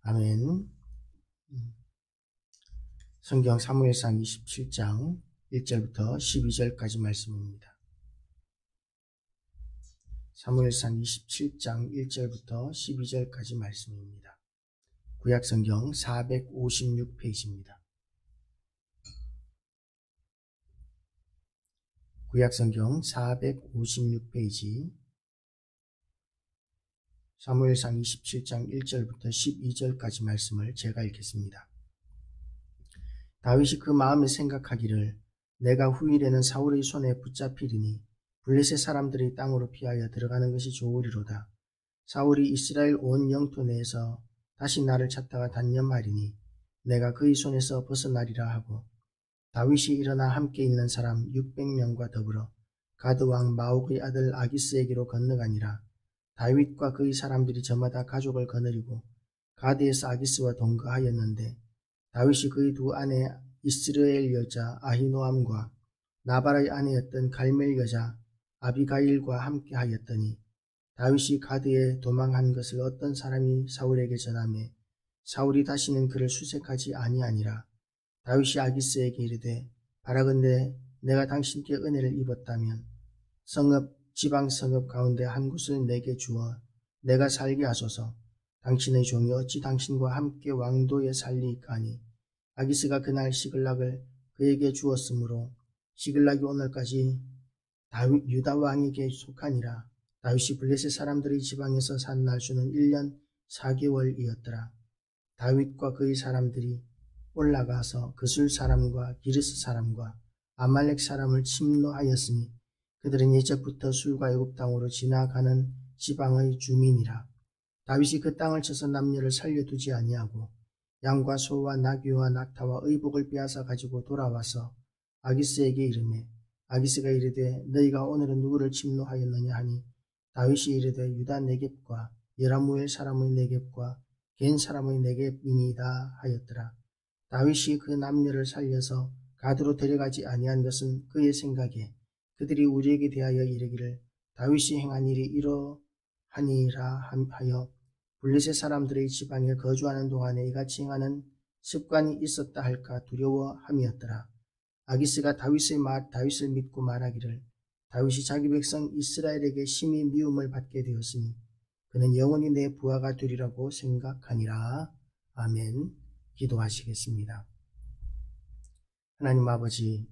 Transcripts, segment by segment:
아멘. 성경 사무엘상 27장 1절부터 12절까지 말씀입니다. 사무엘상 27장 1절부터 12절까지 말씀입니다. 구약성경 456페이지입니다. 구약성경 456페이지 사무엘상 27장 1절부터 12절까지 말씀을 제가 읽겠습니다. 다윗이 그 마음에 생각하기를 내가 후일에는 사울의 손에 붙잡히리니 블레셋 사람들이 땅으로 피하여 들어가는 것이 좋으리로다. 사울이 이스라엘 온 영토 내에서 다시 나를 찾다가 단념하리니 내가 그의 손에서 벗어나리라 하고 다윗이 일어나 함께 있는 사람 600명과 더불어 가드 왕 마옥의 아들 아기스에게로 건너가니라. 다윗과 그의 사람들이 저마다 가족을 거느리고 가드에서 아기스와 동거하였는데 다윗이 그의 두 아내 이스라엘 여자 아히노암과 나발의 아내였던 갈멜 여자 아비가일과 함께 하였더니 다윗이 가드에 도망한 것을 어떤 사람이 사울에게 전하매 사울이 다시는 그를 수색하지 아니하니라. 다윗이 아기스에게 이르되 바라건대 내가 당신께 은혜를 입었다면 지방 성읍 가운데 한 곳을 내게 주어 내가 살게 하소서. 당신의 종이 어찌 당신과 함께 왕도에 살리이까 하니 아기스가 그날 시글락을 그에게 주었으므로 시글락이 오늘까지 유다 왕에게 속하니라. 다윗이 블레셋 사람들의 지방에서 산 날수는 1년 4개월이었더라. 다윗과 그의 사람들이 올라가서 그술 사람과 기르스 사람과 아말렉 사람을 침노하였으니 그들은 예적부터 술과 애굽 땅으로 지나가는 지방의 주민이라. 다윗이 그 땅을 쳐서 남녀를 살려두지 아니하고 양과 소와 나귀와 낙타와 의복을 빼앗아 가지고 돌아와서 아기스에게 이르매 아기스가 이르되 너희가 오늘은 누구를 침노하였느냐 하니 다윗이 이르되 유다 네겝과 여라무엘 사람의 네겝과 겐 사람의 네겝이니이다 하였더라. 다윗이 그 남녀를 살려서 가드로 데려가지 아니한 것은 그의 생각에 그들이 우리에게 대하여 이르기를 다윗이 행한 일이 이러하니라 하여 블레셋 사람들의 지방에 거주하는 동안에 이같이 행하는 습관이 있었다 할까 두려워함이었더라. 아기스가 다윗을 믿고 말하기를 다윗이 자기 백성 이스라엘에게 심히 미움을 받게 되었으니 그는 영원히 내 부하가 되리라고 생각하니라. 아멘. 기도하시겠습니다. 하나님 아버지,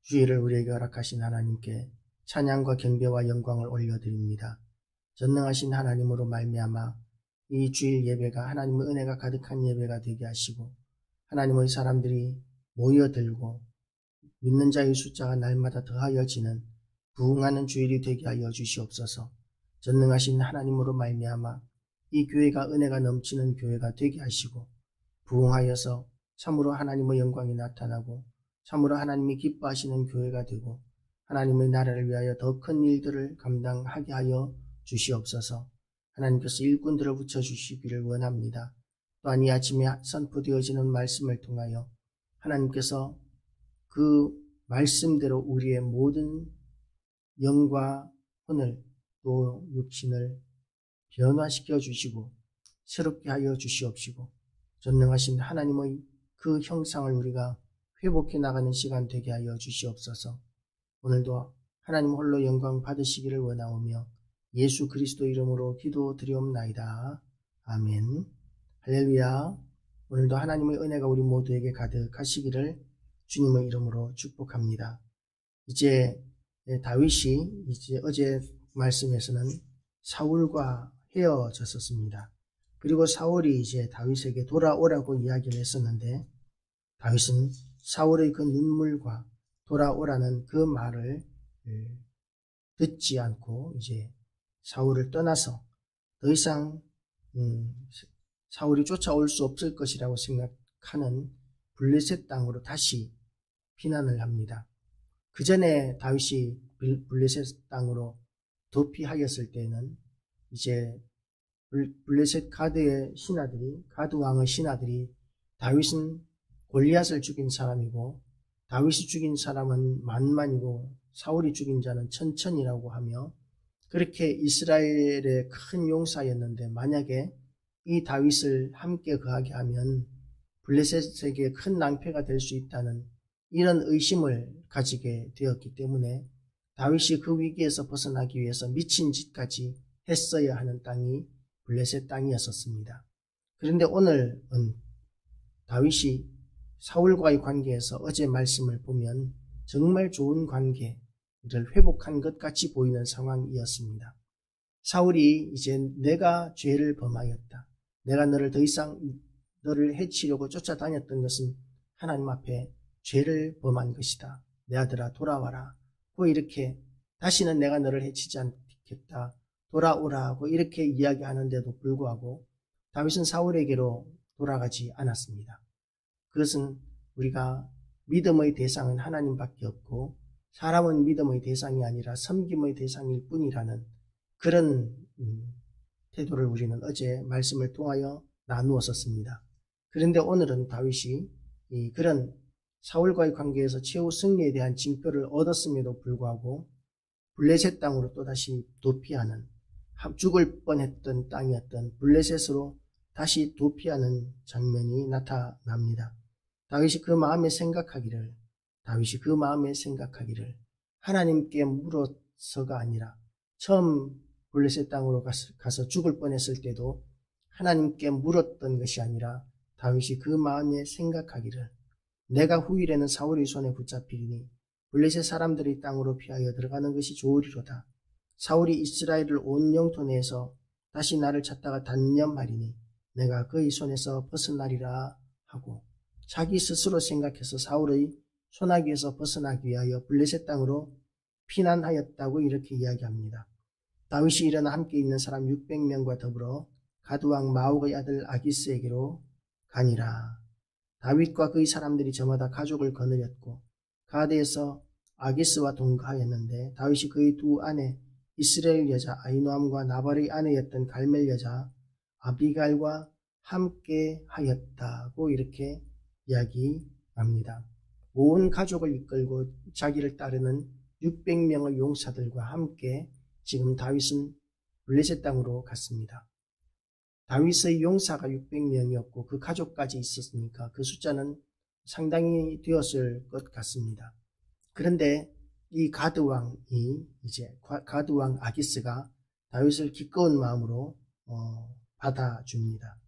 주의를 우리에게 허락하신 하나님께 찬양과 경배와 영광을 올려드립니다. 전능하신 하나님으로 말미암아 이 주일 예배가 하나님의 은혜가 가득한 예배가 되게 하시고 하나님의 사람들이 모여들고 믿는 자의 숫자가 날마다 더하여지는 부흥하는 주일이 되게 하여 주시옵소서. 전능하신 하나님으로 말미암아 이 교회가 은혜가 넘치는 교회가 되게 하시고 부흥하여서 참으로 하나님의 영광이 나타나고 참으로 하나님이 기뻐하시는 교회가 되고 하나님의 나라를 위하여 더 큰 일들을 감당하게 하여 주시옵소서. 하나님께서 일꾼들을 붙여주시기를 원합니다. 또한 이 아침에 선포되어지는 말씀을 통하여 하나님께서 그 말씀대로 우리의 모든 영과 혼을 또 육신을 변화시켜 주시고 새롭게 하여 주시옵시고 전능하신 하나님의 그 형상을 우리가 회복해 나가는 시간 되게 하여 주시옵소서. 오늘도 하나님 홀로 영광 받으시기를 원하오며 예수 그리스도 이름으로 기도드리옵나이다. 아멘. 할렐루야. 오늘도 하나님의 은혜가 우리 모두에게 가득하시기를 주님의 이름으로 축복합니다. 이제 다윗이 어제 말씀에서는 사울과 헤어졌었습니다. 그리고 사울이 이제 다윗에게 돌아오라고 이야기를 했었는데 다윗은 사울의 그 눈물과 돌아오라는 그 말을 듣지 않고 이제 사울을 떠나서 더 이상 사울이 쫓아올 수 없을 것이라고 생각하는 블레셋 땅으로 다시 피난을 합니다. 그 전에 다윗이 블레셋 땅으로 도피하였을 때는 이제 블레셋 가드의 신하들이 가드 왕의 신하들이 다윗은 골리앗을 죽인 사람이고 다윗이 죽인 사람은 만만이고 사울이 죽인 자는 천천이라고 하며 그렇게 이스라엘의 큰 용사였는데 만약에 이 다윗을 함께 거하게 하면 블레셋에게 큰 낭패가 될 수 있다는 이런 의심을 가지게 되었기 때문에 다윗이 그 위기에서 벗어나기 위해서 미친 짓까지 했어야 하는 땅이 블레셋 땅이었었습니다. 그런데 오늘은 다윗이 사울과의 관계에서 어제 말씀을 보면 정말 좋은 관계를 회복한 것 같이 보이는 상황이었습니다. 사울이 이제 내가 죄를 범하였다. 내가 너를 더 이상 너를 해치려고 쫓아다녔던 것은 하나님 앞에 죄를 범한 것이다. 내 아들아 돌아와라. 고 이렇게 다시는 내가 너를 해치지 않겠다. 돌아오라고 이렇게 이야기하는데도 불구하고 다윗은 사울에게로 돌아가지 않았습니다. 그것은 우리가 믿음의 대상은 하나님밖에 없고 사람은 믿음의 대상이 아니라 섬김의 대상일 뿐이라는 그런 태도를 우리는 어제 말씀을 통하여 나누었었습니다. 그런데 오늘은 다윗이 그런 사울과의 관계에서 최후 승리에 대한 징표를 얻었음에도 불구하고 블레셋 땅으로 또다시 도피하는 죽을 뻔했던 땅이었던 블레셋으로 다시 도피하는 장면이 나타납니다. 다윗이 그 마음에 생각하기를 하나님께 물어서가 아니라 처음 블레셋 땅으로 가서 죽을 뻔했을 때도 하나님께 물었던 것이 아니라 다윗이 그 마음에 생각하기를 내가 후일에는 사울의 손에 붙잡히리니 블레셋 사람들이 땅으로 피하여 들어가는 것이 좋으리로다. 사울이 이스라엘을 온 영토 내에서 다시 나를 찾다가 단념하리니 내가 그의 손에서 벗어나리라 하고 자기 스스로 생각해서 사울의 손아귀에서 벗어나기 위하여 블레셋 땅으로 피난하였다고 이렇게 이야기합니다. 다윗이 일어나 함께 있는 사람 600명과 더불어 가드왕 마옥의 아들 아기스에게로 가니라. 다윗과 그의 사람들이 저마다 가족을 거느렸고 가드에서 아기스와 동거하였는데 다윗이 그의 두 아내 이스라엘 여자 아히노암과 나발의 아내였던 갈멜 여자 아비갈과 함께 하였다고 이렇게 이야기합니다. 온 가족을 이끌고 자기를 따르는 600명의 용사들과 함께 지금 다윗은 블레셋 땅으로 갔습니다. 다윗의 용사가 600명이었고 그 가족까지 있었으니까 그 숫자는 상당히 되었을 것 같습니다. 그런데 이 가드왕이 이제 가드왕 아기스가 다윗을 기꺼운 마음으로 받아줍니다.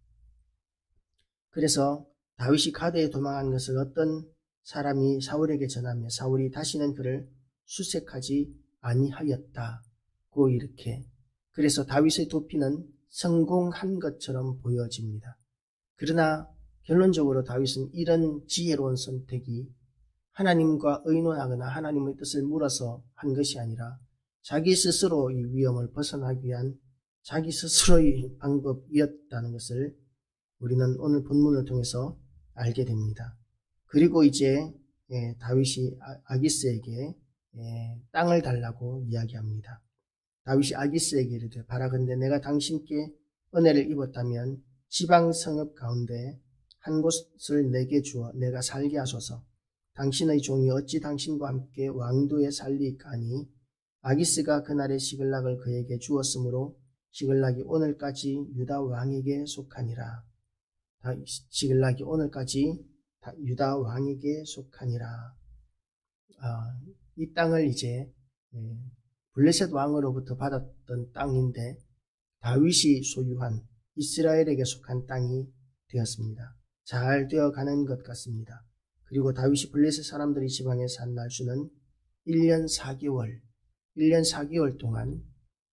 그래서 다윗이 가드에 도망한 것을 어떤 사람이 사울에게 전하며 사울이 다시는 그를 수색하지 아니하였다고 이렇게 그래서 다윗의 도피는 성공한 것처럼 보여집니다. 그러나 결론적으로 다윗은 이런 지혜로운 선택이 하나님과 의논하거나 하나님의 뜻을 물어서 한 것이 아니라 자기 스스로 이 위험을 벗어나기 위한 자기 스스로의 방법이었다는 것을 우리는 오늘 본문을 통해서 알게 됩니다. 그리고 이제 다윗이 아기스에게 땅을 달라고 이야기합니다. 다윗이 아기스에게 이르되 바라건대 내가 당신께 은혜를 입었다면 지방 성읍 가운데 한 곳을 내게 주어 내가 살게 하소서. 당신의 종이 어찌 당신과 함께 왕도에 살리까 하니 아기스가 그날의 시글락을 그에게 주었으므로 시글락이 오늘까지 유다 왕에게 속하니라. 시글락이 오늘까지 유다 왕에게 속하니라. 이 땅을 이제 블레셋 왕으로부터 받았던 땅인데 다윗이 소유한 이스라엘에게 속한 땅이 되었습니다. 잘 되어가는 것 같습니다. 그리고 다윗이 블레셋 사람들이 지방에 산 날수는 1년 4개월 동안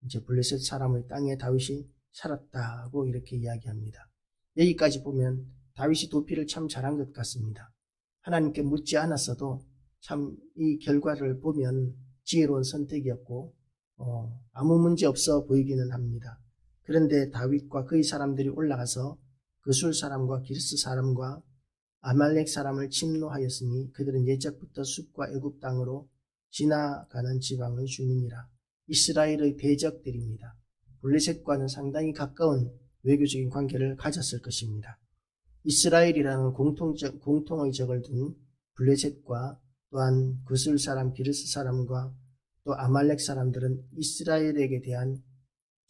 이제 블레셋 사람의 땅에 다윗이 살았다고 이렇게 이야기합니다. 여기까지 보면 다윗이 도피를 참 잘한 것 같습니다. 하나님께 묻지 않았어도 참 이 결과를 보면 지혜로운 선택이었고 아무 문제 없어 보이기는 합니다. 그런데 다윗과 그의 사람들이 올라가서 그술 사람과 기르스 사람과 아말렉 사람을 침노하였으니 그들은 옛적부터 숲과 애굽 땅으로 지나가는 지방의 주민이라. 이스라엘의 대적들입니다. 블레셋과는 상당히 가까운 외교적인 관계를 가졌을 것입니다. 이스라엘이라는 공통의 적을 둔 블레셋과 또한 그술 사람, 기르스 사람과 또 아말렉 사람들은 이스라엘에게 대한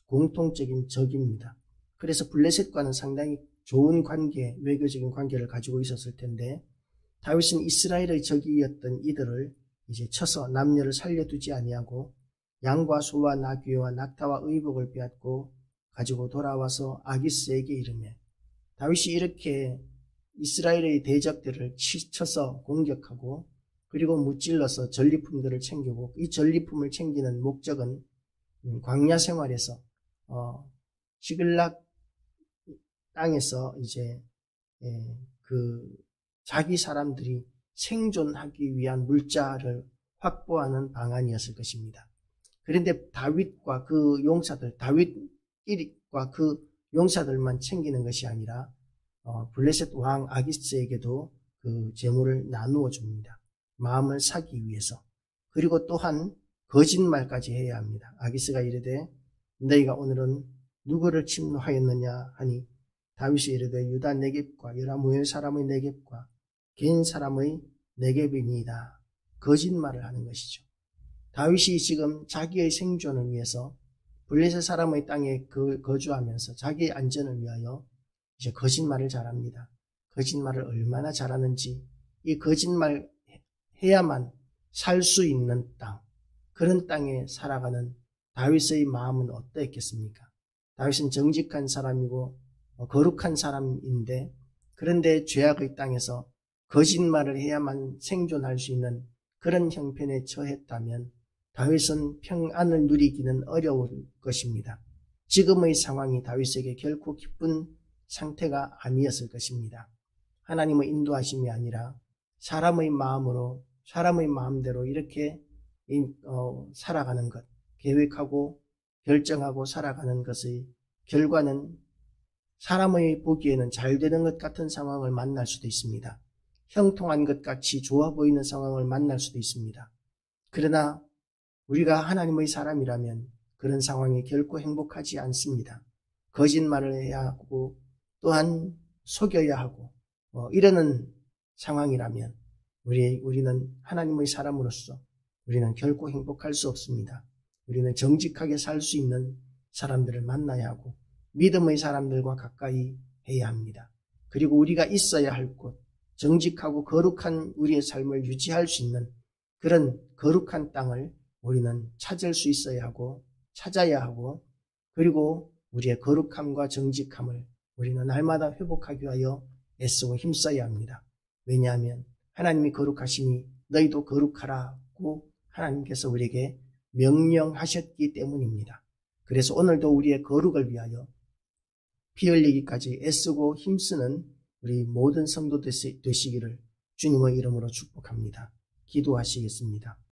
공통적인 적입니다. 그래서 블레셋과는 상당히 좋은 관계, 외교적인 관계를 가지고 있었을 텐데 다윗은 이스라엘의 적이었던 이들을 이제 쳐서 남녀를 살려두지 아니하고 양과 소와 나귀와 낙타와 의복을 빼앗고 가지고 돌아와서 아기스에게 이르매, 다윗이 이렇게 이스라엘의 대적들을 쳐서 공격하고 그리고 무찔러서 전리품들을 챙기고, 이 전리품을 챙기는 목적은 광야 생활에서 시글락 땅에서 이제 그 자기 사람들이 생존하기 위한 물자를 확보하는 방안이었을 것입니다. 그런데 다윗과 그 용사들, 다윗과 그 용사들만 챙기는 것이 아니라 블레셋 왕 아기스에게도 그 재물을 나누어 줍니다. 마음을 사기 위해서. 그리고 또한 거짓말까지 해야 합니다. 아기스가 이르되 너희가 오늘은 누구를 침노하였느냐 하니 다윗이 이르되 유다 네겝과 여라무엘 사람의 네겝과 겐 사람의 네겝이니이다. 거짓말을 하는 것이죠. 다윗이 지금 자기의 생존을 위해서 블레셋 사람의 땅에 거주하면서 자기의 안전을 위하여 이제 거짓말을 잘합니다. 거짓말을 얼마나 잘하는지, 이 거짓말 해야만 살 수 있는 땅, 그런 땅에 살아가는 다윗의 마음은 어떠했겠습니까? 다윗은 정직한 사람이고 거룩한 사람인데, 그런데 죄악의 땅에서 거짓말을 해야만 생존할 수 있는 그런 형편에 처했다면 다윗은 평안을 누리기는 어려울 것입니다. 지금의 상황이 다윗에게 결코 기쁜 상태가 아니었을 것입니다. 하나님의 인도하심이 아니라 사람의 마음으로, 사람의 마음대로 이렇게 살아가는 것, 계획하고 결정하고 살아가는 것의 결과는 사람의 보기에는 잘 되는 것 같은 상황을 만날 수도 있습니다. 형통한 것 같이 좋아 보이는 상황을 만날 수도 있습니다. 그러나 우리가 하나님의 사람이라면 그런 상황이 결코 행복하지 않습니다. 거짓말을 해야 하고 또한 속여야 하고 이러는 상황이라면 우리는 하나님의 사람으로서 우리는 결코 행복할 수 없습니다. 우리는 정직하게 살 수 있는 사람들을 만나야 하고 믿음의 사람들과 가까이 해야 합니다. 그리고 우리가 있어야 할 곳, 정직하고 거룩한 우리의 삶을 유지할 수 있는 그런 거룩한 땅을 우리는 찾을 수 있어야 하고 찾아야 하고, 그리고 우리의 거룩함과 정직함을 우리는 날마다 회복하기 위하여 애쓰고 힘써야 합니다. 왜냐하면 하나님이 거룩하시니 너희도 거룩하라고 하나님께서 우리에게 명령하셨기 때문입니다. 그래서 오늘도 우리의 거룩을 위하여 피 흘리기까지 애쓰고 힘쓰는 우리 모든 성도 되시기를 주님의 이름으로 축복합니다. 기도하시겠습니다.